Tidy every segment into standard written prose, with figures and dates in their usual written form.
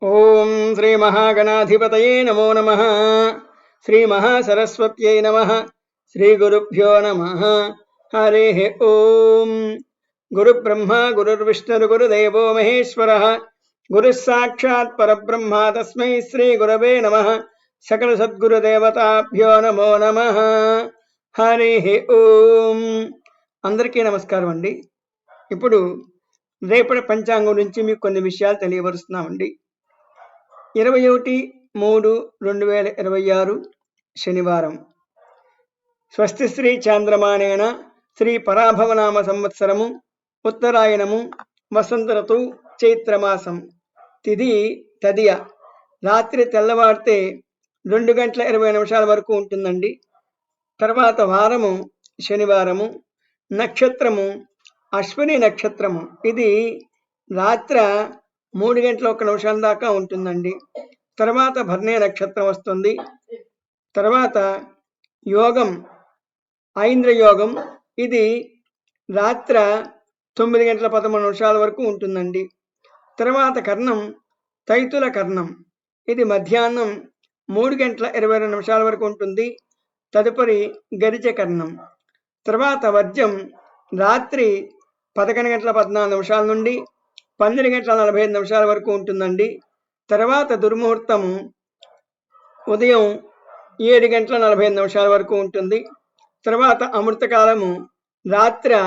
ఓం శ్రీ మహాగణాధిపతయే నమో నమః. శ్రీ మహాసరస్వత్యై నమః. శ్రీ గురుభ్యో నమః. హరి ఓం. గురుబ్రహ్మ గురుర్విష్ణుర్ గురుదేవో మహేశ్వరః. గురుః సాక్షాత్ పరబ్రహ్మ తస్మై శ్రీ గురవే నమః. సకల సద్గురుదేవతాభ్యో నమో నమః. హరి ఓం. అందరికీ నమస్కారం అండి. ఇప్పుడు రేపటి పంచాంగం నుంచి మీకు కొన్ని విషయాలు తెలియపరుస్తున్నామండి. 21/3/2026 శనివారం. స్వస్తి శ్రీ చాంద్రమానేన శ్రీ పరాభవనామ సంవత్సరము ఉత్తరాయణము వసంత ఋతువు చైత్రమాసం. తిథి తదియ. రాత్రి తెల్లవారితే 2:20 వరకు ఉంటుందండి. తర్వాత వారము శనివారము. నక్షత్రము అశ్విని నక్షత్రము. ఇది రాత్రి 3:01 దాకా ఉంటుందండి. తర్వాత భరణి నక్షత్రం వస్తుంది. తర్వాత యోగం ఐంద్ర యోగం. ఇది రాత్రి 9:13 వరకు ఉంటుందండి. తర్వాత కర్ణం తైతుల కర్ణం. ఇది మధ్యాహ్నం 3:22 వరకు ఉంటుంది. తదుపరి గరిజ కర్ణం. తర్వాత వర్జం రాత్రి 11:14 నుండి 12:45 వరకు ఉంటుందండి. తర్వాత దుర్ముహూర్తము ఉదయం 7:45 వరకు ఉంటుంది. తర్వాత అమృతకాలము రాత్రి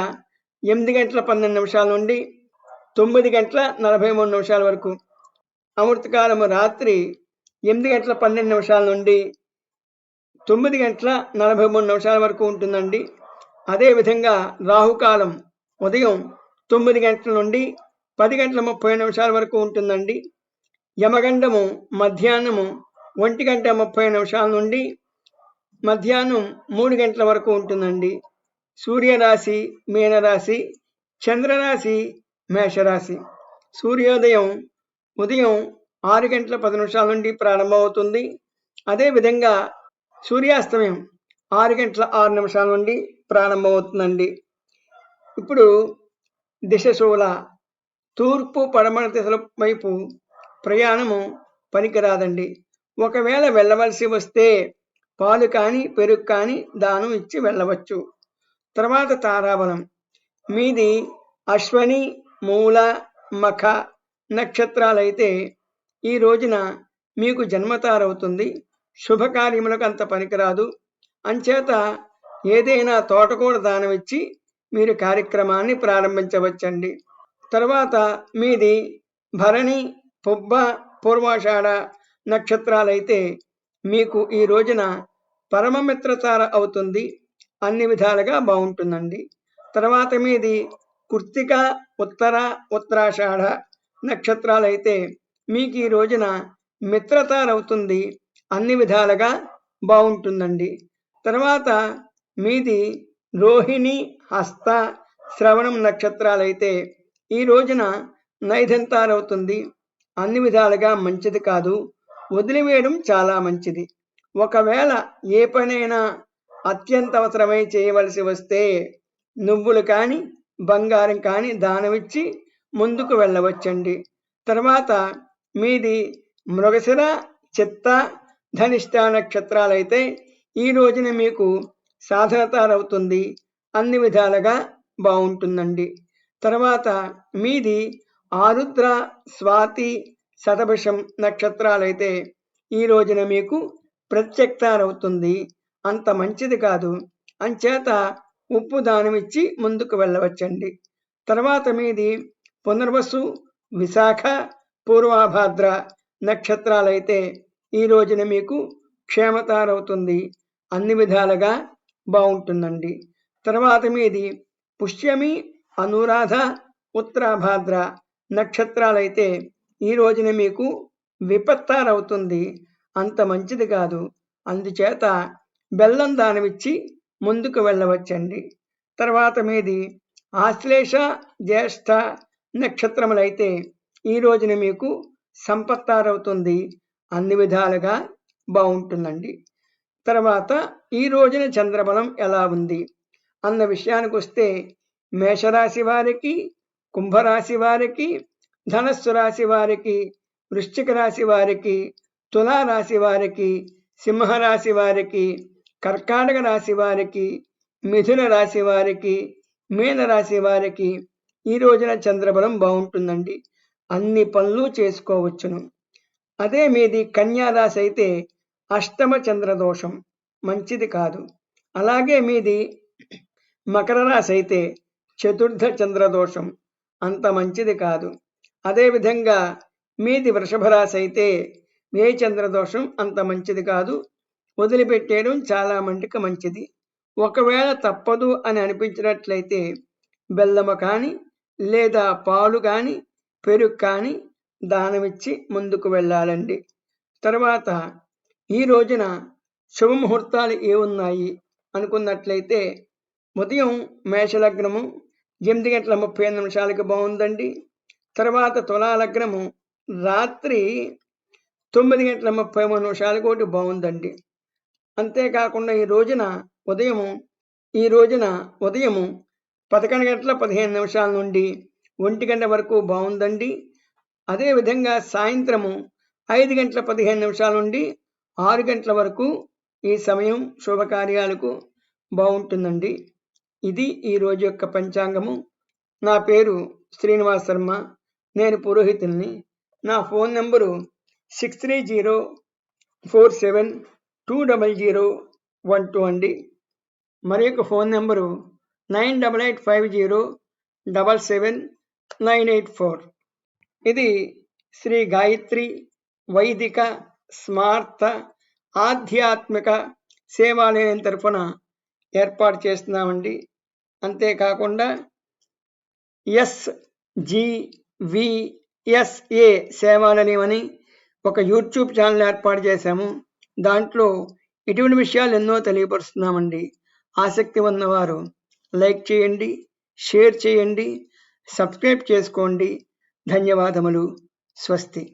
8:12 నుండి 9:43 వరకు. అమృతకాలము రాత్రి 8:12 నుండి 9:43 వరకు ఉంటుందండి. అదేవిధంగా రాహుకాలం ఉదయం 9 గంటల నుండి 10:30 వరకు ఉంటుందండి. యమగండము మధ్యాహ్నము 1:30 నుండి మధ్యాహ్నం 3 గంటల వరకు ఉంటుందండి. సూర్యరాశి మీనరాశి, చంద్రరాశి మేషరాశి. సూర్యోదయం ఉదయం 6:10 నుండి ప్రారంభమవుతుంది. అదేవిధంగా సూర్యాస్తమయం 6:06 నుండి ప్రారంభమవుతుందండి. ఇప్పుడు దిశశూల. తూర్పు పడమర దిశల వైపు ప్రయాణము పనికిరాదండి. ఒకవేళ వెళ్ళవలసి వస్తే పాలు కానీ పెరుగు కానీ దానం ఇచ్చి వెళ్ళవచ్చు. తర్వాత తారాబలం. మీది అశ్వని మూల మఖ నక్షత్రాలైతే ఈ రోజున మీకు జన్మతారవుతుంది. శుభకార్యములకు అంత పనికిరాదు. అంచేత ఏదైనా తోటకూర దానం ఇచ్చి మీరు కార్యక్రమాన్ని ప్రారంభించవచ్చండి. తర్వాత మీది భరణి పుబ్బ పూర్వాషాఢ నక్షత్రాలైతే మీకు ఈ రోజున పరమమిత్రతార అవుతుంది. అన్ని విధాలుగా బాగుంటుందండి. తర్వాత మీది కృత్తిక ఉత్తర ఉత్తరాషాఢ నక్షత్రాలైతే మీకు ఈ రోజున మిత్రతార అవుతుంది. అన్ని విధాలుగా బాగుంటుందండి. తర్వాత మీది రోహిణి హస్త శ్రవణం నక్షత్రాలైతే ఈ రోజున నైదంతారవుతుంది. అన్ని విధాలుగా మంచిది కాదు. వదిలివేయడం చాలా మంచిది. ఒకవేళ ఏ పనైనా అత్యంత అవసరమై చేయవలసి వస్తే నువ్వులు కానీ బంగారం కానీ దానమిచ్చి ముందుకు వెళ్ళవచ్చండి. తర్వాత మీది మృగశిర చిత్త ధనిష్ట నక్షత్రాలైతే ఈ రోజున మీకు సాధనతారవుతుంది. అన్ని విధాలుగా బాగుంటుందండి. తర్వాత మీది ఆరుద్ర స్వాతి శతభిషం నక్షత్రాలైతే ఈ రోజున మీకు ప్రత్యక్తారవుతుంది. అంత మంచిది కాదు. అంచేత ఉప్పు దానం ఇచ్చి ముందుకు వెళ్ళవచ్చండి. తర్వాత మీది పునర్వసు విశాఖ పూర్వాభాద్ర నక్షత్రాలైతే ఈ రోజున మీకు క్షేమతారవుతుంది. అన్ని విధాలుగా బాగుంటుందండి. తర్వాత మీది పుష్యమి అనురాధ ఉత్తరాభాద్ర నక్షత్రాలైతే ఈ రోజున మీకు విపత్తారవుతుంది. అంత మంచిది కాదు. అందుచేత బెల్లం దానమిచ్చి ముందుకు వెళ్ళవచ్చండి. తర్వాత మీది ఆశ్లేష జ్యేష్ఠ నక్షత్రములైతే ఈ రోజున మీకు సంపత్తారవుతుంది. అన్ని విధాలుగా బాగుంటుందండి. తర్వాత ఈ రోజున చంద్రబలం ఎలా ఉంది అన్న విషయానికి వస్తే మేషరాశి వారికి, కుంభరాశి వారికి, ధనస్సు రాశి వారికి వృశ్చిక రాశి వారికి, తులారాశి వారికి, సింహరాశి వారికి, కర్కాటక రాశి వారికి, మిథున రాశి వారికి, మీనరాశి వారికి ఈ రోజున చంద్రబలం బాగుంటుందండి. అన్ని పనులు చేసుకోవచ్చును. అదే మీది కన్యారాశి అయితే అష్టమ చంద్రదోషం, మంచిది కాదు. అలాగే మీది మకర రాశి అయితే చతుర్థ చంద్రదోషం, అంత మంచిది కాదు. అదేవిధంగా మీది వృషభ రాశి అయితే ఏ చంద్రదోషం అంత మంచిది కాదు. వదిలిపెట్టేయడం చాలా మందికి మంచిది. ఒకవేళ తప్పదు అని అనిపించినట్లయితే బెల్లము కానీ లేదా పాలు కానీ పెరుగు కానీ దానమిచ్చి ముందుకు వెళ్ళాలండి. తర్వాత ఈ రోజున శుభముహూర్తాలు ఏమున్నాయి అనుకున్నట్లయితే ఉదయం మేషలగ్నము 8:30 బాగుందండి. తర్వాత తులాలగ్నము రాత్రి 9:33 ఒకటి బాగుందండి. అంతేకాకుండా ఈ రోజున ఉదయము 11:15 నుండి 1 గంట వరకు బాగుందండి. అదేవిధంగా సాయంత్రము 5:15 నుండి 6 గంటల వరకు ఈ సమయం శుభకార్యాలకు బాగుంటుందండి. ఇది ఈ రోజు యొక్క పంచాంగము. నా పేరు శ్రీనివాస్ శర్మ, నేను పురోహితుల్ని. నా ఫోన్ నెంబరు 6304720012 అండి. మరి యొక్క ఫోన్ నెంబరు 9885077984. ఇది శ్రీ గాయత్రి వైదిక స్మార్త ఆధ్యాత్మిక సేవాలయం తరఫున ఏర్పాటు చేస్తున్నామండి. అంతేకాకుండా SGVSA సేవాలయం అని ఒక యూట్యూబ్ ఛానల్ ఏర్పాటు చేశాము. దాంట్లో ఇటువంటి విషయాలు ఎన్నో తెలియపరుస్తున్నామండి. ఆసక్తి ఉన్నవారు లైక్ చేయండి, షేర్ చేయండి, సబ్స్క్రైబ్ చేసుకోండి. ధన్యవాదములు. స్వస్తి.